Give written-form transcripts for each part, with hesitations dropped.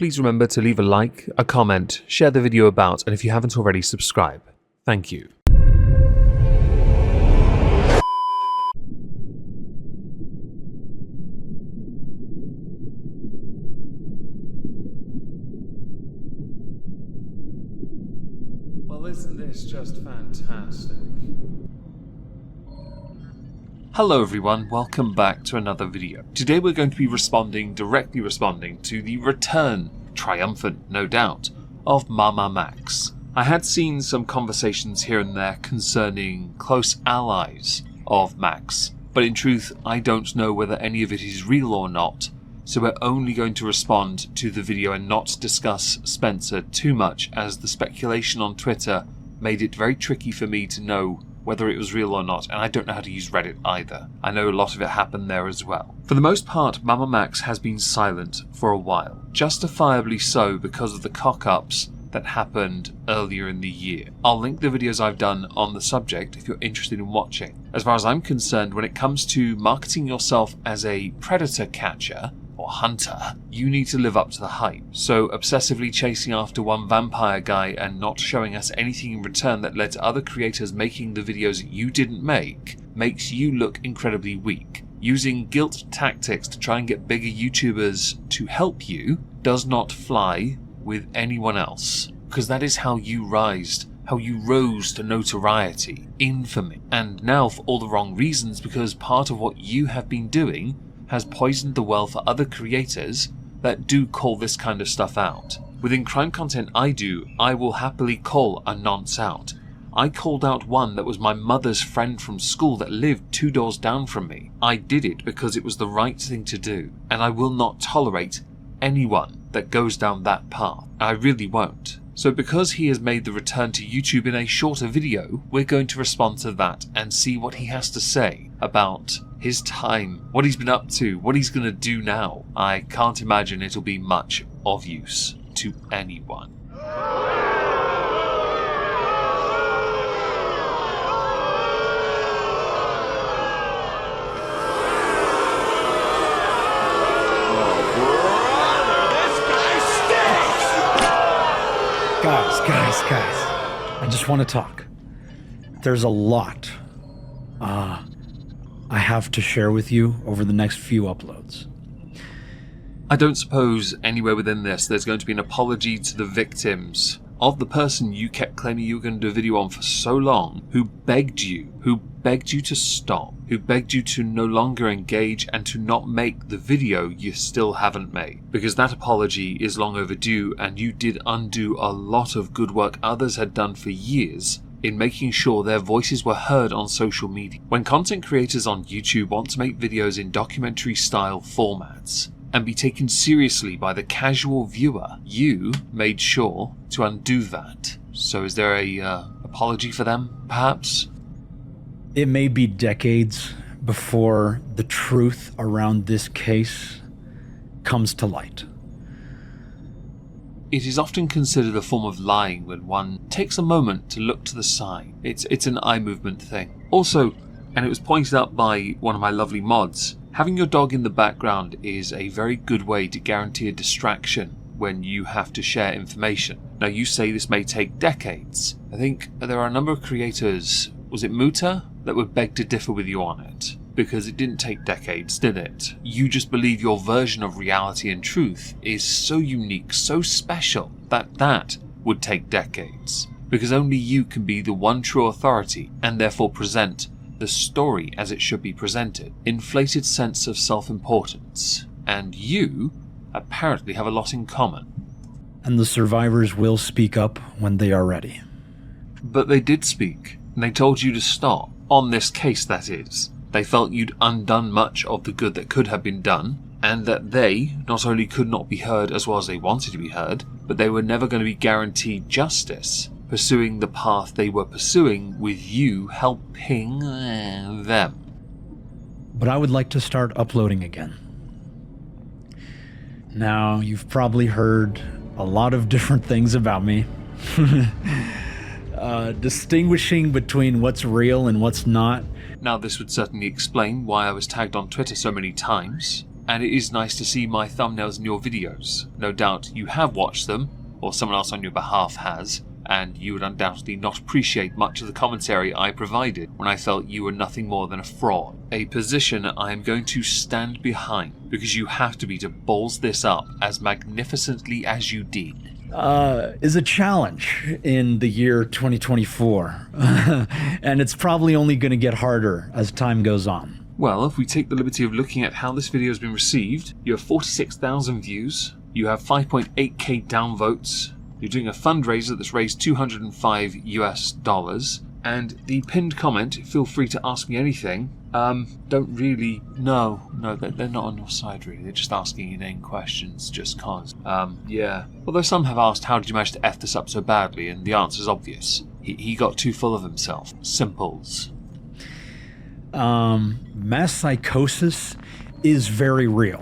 please remember to leave a like, a comment, share the video about, and if you haven't already, subscribe. Thank you. Well, isn't this just fantastic? Hello everyone, welcome back to another video. Today we're going to be directly responding to the return, triumphant no doubt, of Mamamax. I had seen some conversations here and there concerning close allies of Max, but in truth I don't know whether any of it is real or not, so we're only going to respond to the video and not discuss Spencer too much, as the speculation on Twitter made it very tricky for me to know whether it was real or not, and I don't know how to use Reddit either. I know a lot of it happened there as well. For the most part, Mamamax has been silent for a while, justifiably so because of the cock-ups that happened earlier in the year. I'll link the videos I've done on the subject if you're interested in watching. As far as I'm concerned, when it comes to marketing yourself as a predator catcher, or hunter, you need to live up to the hype. So obsessively chasing after one vampire guy and not showing us anything in return that led to other creators making the videos you didn't make makes you look incredibly weak. Using guilt tactics to try and get bigger YouTubers to help you does not fly with anyone else, because that is how you rose to notoriety, infamy, and now for all the wrong reasons, because part of what you have been doing has poisoned the well for other creators that do call this kind of stuff out. Within crime content I will happily call a nonce out. I called out one that was my mother's friend from school that lived 2 doors down from me. I did it because it was the right thing to do, and I will not tolerate anyone that goes down that path. I really won't. So because he has made the return to YouTube in a shorter video, we're going to respond to that and see what he has to say about his time, what he's been up to, what he's going to do now. I can't imagine it'll be much of use to anyone. Guys, I just want to talk. There's a lot I have to share with you over the next few uploads. I don't suppose anywhere within this there's going to be an apology to the victims of the person you kept claiming you were going to do a video on for so long, who begged you to stop, who begged you to no longer engage and to not make the video you still haven't made. Because that apology is long overdue, and you did undo a lot of good work others had done for years in making sure their voices were heard on social media. When content creators on YouTube want to make videos in documentary style formats and be taken seriously by the casual viewer, you made sure to undo that. So is there a apology for them, perhaps? It may be decades before the truth around this case comes to light. It is often considered a form of lying when one takes a moment to look to the side. It's an eye movement thing. Also, and it was pointed out by one of my lovely mods, having your dog in the background is a very good way to guarantee a distraction when you have to share information. Now, you say this may take decades. I think there are a number of creators, was it Muta, that would beg to differ with you on it, because it didn't take decades, did it? You just believe your version of reality and truth is so unique, so special, that would take decades, because only you can be the one true authority and therefore present the story as it should be presented. Inflated sense of self-importance, and you apparently have a lot in common. And the survivors will speak up when they are ready. But they did speak, and they told you to stop. On this case, that is. They felt you'd undone much of the good that could have been done, and that they not only could not be heard as well as they wanted to be heard, but they were never going to be guaranteed justice, pursuing the path they were pursuing with you helping them. But I would like to start uploading again. Now, you've probably heard a lot of different things about me. Distinguishing between what's real and what's not. Now, this would certainly explain why I was tagged on Twitter so many times. and it is nice to see my thumbnails in your videos. No doubt you have watched them, or someone else on your behalf has, and you would undoubtedly not appreciate much of the commentary I provided when I felt you were nothing more than a fraud. A position I am going to stand behind, because you have to be to balls this up as magnificently as you did. Is a challenge in the year 2024, and it's probably only going to get harder as time goes on. Well, if we take the liberty of looking at how this video has been received, you have 46,000 views, you have 5.8k downvotes, you're doing a fundraiser that's raised $205 US, and the pinned comment, feel free to ask me anything, don't really, no, they're not on your side really, they're just asking inane questions just cause. Yeah. Although some have asked how did you manage to F this up so badly, and the answer's obvious. He got too full of himself. Simples. Mass psychosis is very real,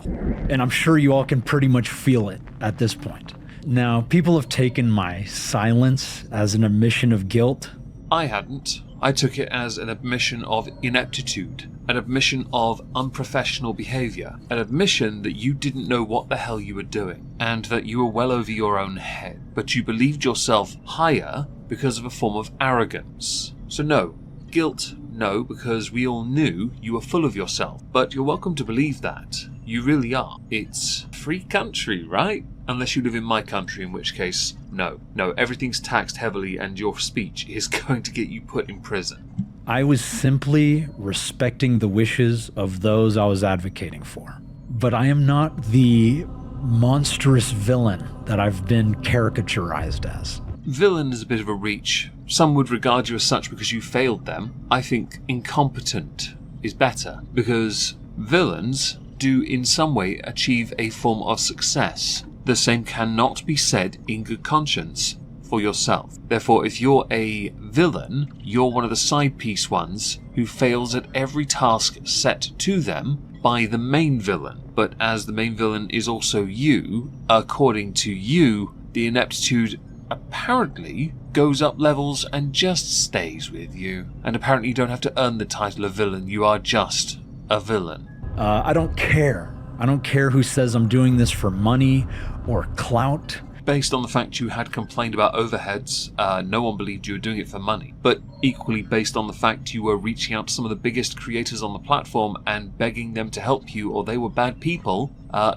and I'm sure you all can pretty much feel it at this point. Now, people have taken my silence as an admission of guilt. I hadn't. I took it as an admission of ineptitude, an admission of unprofessional behaviour, an admission that you didn't know what the hell you were doing, and that you were well over your own head, but you believed yourself higher because of a form of arrogance. So no, guilt, no, because we all knew you were full of yourself, but you're welcome to believe that. You really are. It's a free country, right? Unless you live in my country, in which case, no, everything's taxed heavily and your speech is going to get you put in prison. I was simply respecting the wishes of those I was advocating for. But I am not the monstrous villain that I've been caricaturized as. Villain is a bit of a reach. Some would regard you as such because you failed them. I think incompetent is better, because villains do in some way achieve a form of success. The same cannot be said in good conscience for yourself. Therefore, if you're a villain, you're one of the side piece ones who fails at every task set to them by the main villain. But as the main villain is also you, according to you, the ineptitude apparently goes up levels and just stays with you. And apparently you don't have to earn the title of villain, you are just a villain. I don't care. I don't care who says I'm doing this for money or clout. Based on the fact you had complained about overheads, no one believed you were doing it for money. But equally based on the fact you were reaching out to some of the biggest creators on the platform and begging them to help you or they were bad people,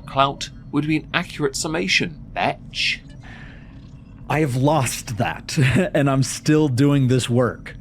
clout would be an accurate summation, bitch. I have lost that, and I'm still doing this work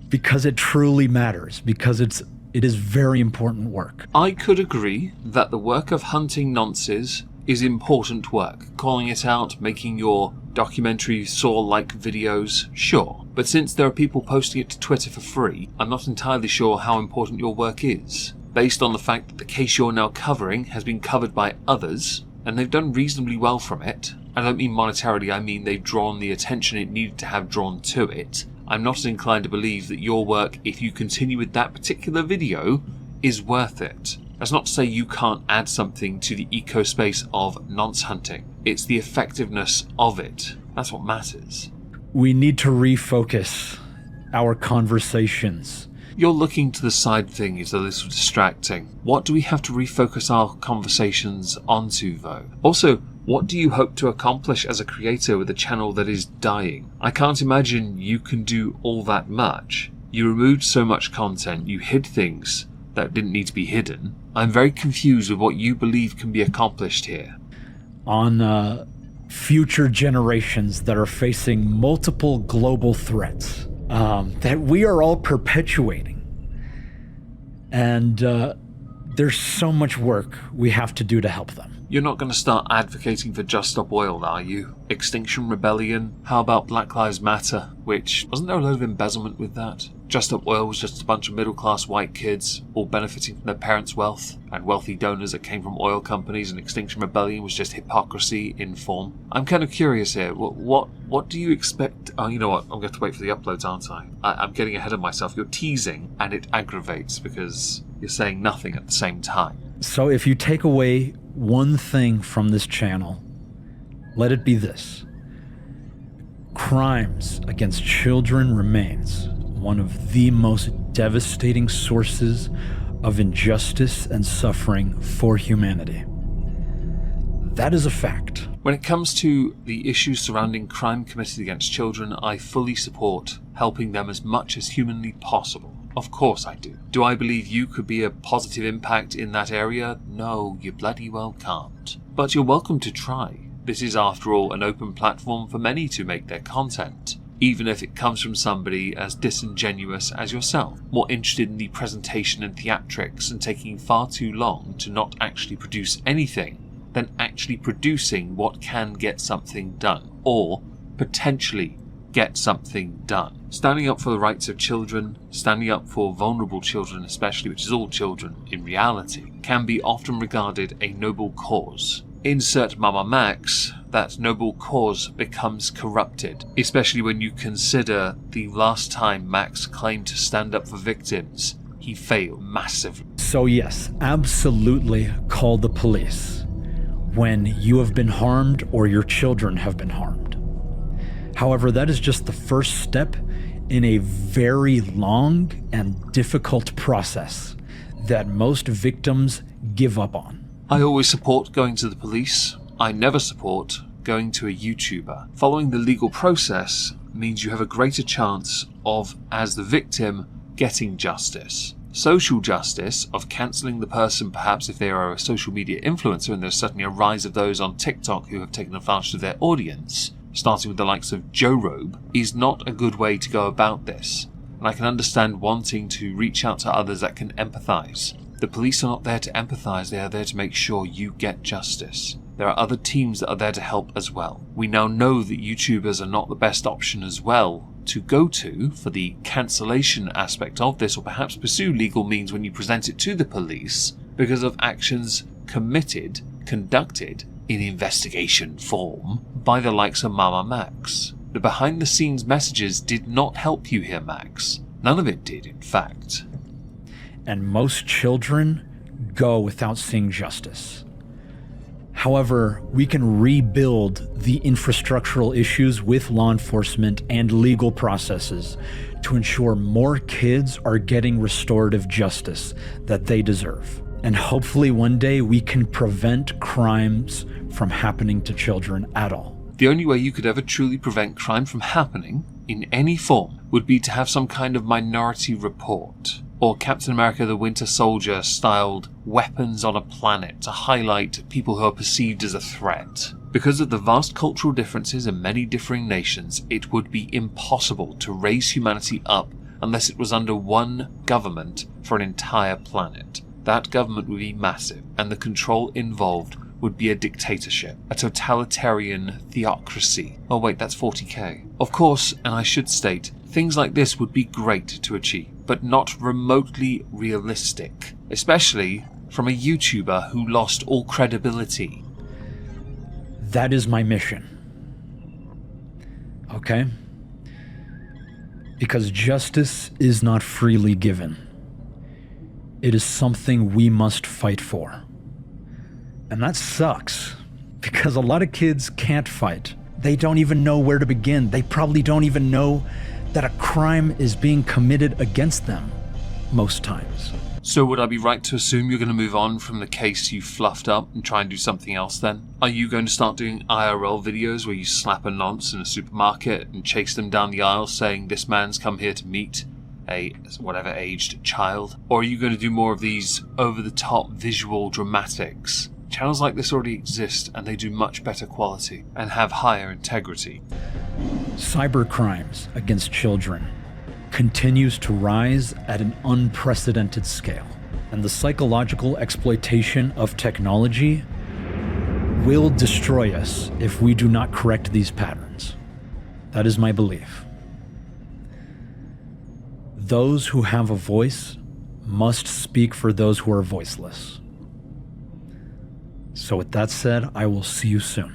because it truly matters, because it is very important work. I could agree that the work of hunting nonces is important work. Calling it out, making your documentary Saw-like videos, sure. But since there are people posting it to Twitter for free, I'm not entirely sure how important your work is. Based on the fact that the case you're now covering has been covered by others, and they've done reasonably well from it. I don't mean monetarily, I mean they've drawn the attention it needed to have drawn to it. I'm not as inclined to believe that your work, if you continue with that particular video, is worth it. That's not to say you can't add something to the eco-space of nonce hunting. It's the effectiveness of it. That's what matters. We need to refocus our conversations. You're looking to the side thing as though this was distracting. What do we have to refocus our conversations onto, though? Also, what do you hope to accomplish as a creator with a channel that is dying? I can't imagine you can do all that much. You removed so much content, you hid things that didn't need to be hidden. I'm very confused with what you believe can be accomplished here. On future generations that are facing multiple global threats that we are all perpetuating. And there's so much work we have to do to help them. You're not going to start advocating for Just Stop Oil, are you? Extinction Rebellion? How about Black Lives Matter? Which, wasn't there a lot of embezzlement with that? Just Stop Oil was just a bunch of middle-class white kids, all benefiting from their parents' wealth, and wealthy donors that came from oil companies, and Extinction Rebellion was just hypocrisy in form. I'm kind of curious here, what do you expect? Oh, you know what, I'm going to have to wait for the uploads, aren't I? I'm getting ahead of myself. You're teasing, and it aggravates, because you're saying nothing at the same time. So if you take away one thing from this channel, let it be this. Crimes against children remains one of the most devastating sources of injustice and suffering for humanity. That is a fact. When it comes to the issues surrounding crime committed against children, I fully support helping them as much as humanly possible. Of course I do. Do I believe you could be a positive impact in that area? No, you bloody well can't. But you're welcome to try. This is, after all, an open platform for many to make their content, even if it comes from somebody as disingenuous as yourself, more interested in the presentation and theatrics and taking far too long to not actually produce anything than actually producing what can get something done, or potentially get something done. Standing up for the rights of children, standing up for vulnerable children especially, which is all children in reality, can be often regarded a noble cause. Insert Mamamax, that noble cause becomes corrupted, especially when you consider the last time Max claimed to stand up for victims, he failed massively. So yes, absolutely call the police when you have been harmed or your children have been harmed. However, that is just the first step in a very long and difficult process that most victims give up on. I always support going to the police. I never support going to a YouTuber. Following the legal process means you have a greater chance of, as the victim, getting justice. Social justice, of cancelling the person perhaps if they are a social media influencer, and there's certainly a rise of those on TikTok who have taken advantage of their audience, starting with the likes of Joe Robe, is not a good way to go about this. And I can understand wanting to reach out to others that can empathise. The police are not there to empathise, they are there to make sure you get justice. There are other teams that are there to help as well. We now know that YouTubers are not the best option as well to go to for the cancellation aspect of this, or perhaps pursue legal means when you present it to the police because of actions conducted in investigation form by the likes of Mamamax. The behind the scenes messages did not help you here, Max. None of it did, in fact. And most children go without seeing justice. However, we can rebuild the infrastructural issues with law enforcement and legal processes to ensure more kids are getting restorative justice that they deserve. And hopefully one day we can prevent crimes from happening to children at all. The only way you could ever truly prevent crime from happening in any form would be to have some kind of minority report, or Captain America the Winter Soldier styled weapons on a planet to highlight people who are perceived as a threat. Because of the vast cultural differences in many differing nations, it would be impossible to raise humanity up unless it was under one government for an entire planet. That government would be massive, and the control involved would be a dictatorship, a totalitarian theocracy. Oh wait, that's 40k. Of course, and I should state, things like this would be great to achieve, but not remotely realistic, especially from a YouTuber who lost all credibility. That is my mission. Okay? Because justice is not freely given. It is something we must fight for. And that sucks, because a lot of kids can't fight. They don't even know where to begin. They probably don't even know that a crime is being committed against them, most times. So would I be right to assume you're going to move on from the case you fluffed up and try and do something else then? Are you going to start doing IRL videos where you slap a nonce in a supermarket and chase them down the aisle saying this man's come here to meet a whatever aged child? Or are you going to do more of these over-the-top visual dramatics? Channels like this already exist, and they do much better quality and have higher integrity. Cyber crimes against children continues to rise at an unprecedented scale, and the psychological exploitation of technology will destroy us if we do not correct these patterns. That is my belief. Those who have a voice must speak for those who are voiceless. So with that said, I will see you soon.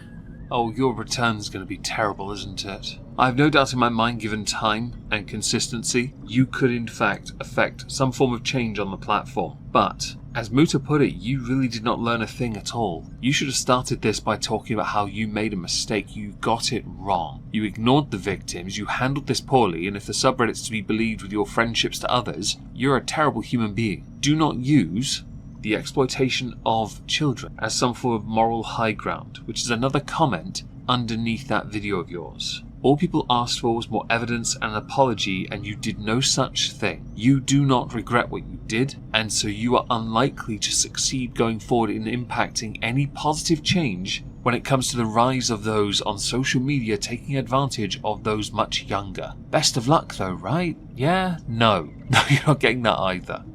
Oh, your return's going to be terrible, isn't it? I have no doubt in my mind, given time and consistency, you could in fact affect some form of change on the platform. But As Muta put it, you really did not learn a thing at all. You should have started this by talking about how you made a mistake, you got it wrong. You ignored the victims, you handled this poorly, and if the subreddit's to be believed with your friendships to others, you're a terrible human being. Do not use the exploitation of children as some form of moral high ground, which is another comment underneath that video of yours. All people asked for was more evidence and an apology, and you did no such thing. You do not regret what you did, and so you are unlikely to succeed going forward in impacting any positive change when it comes to the rise of those on social media taking advantage of those much younger. Best of luck though, right? Yeah? No. No, you're not getting that either.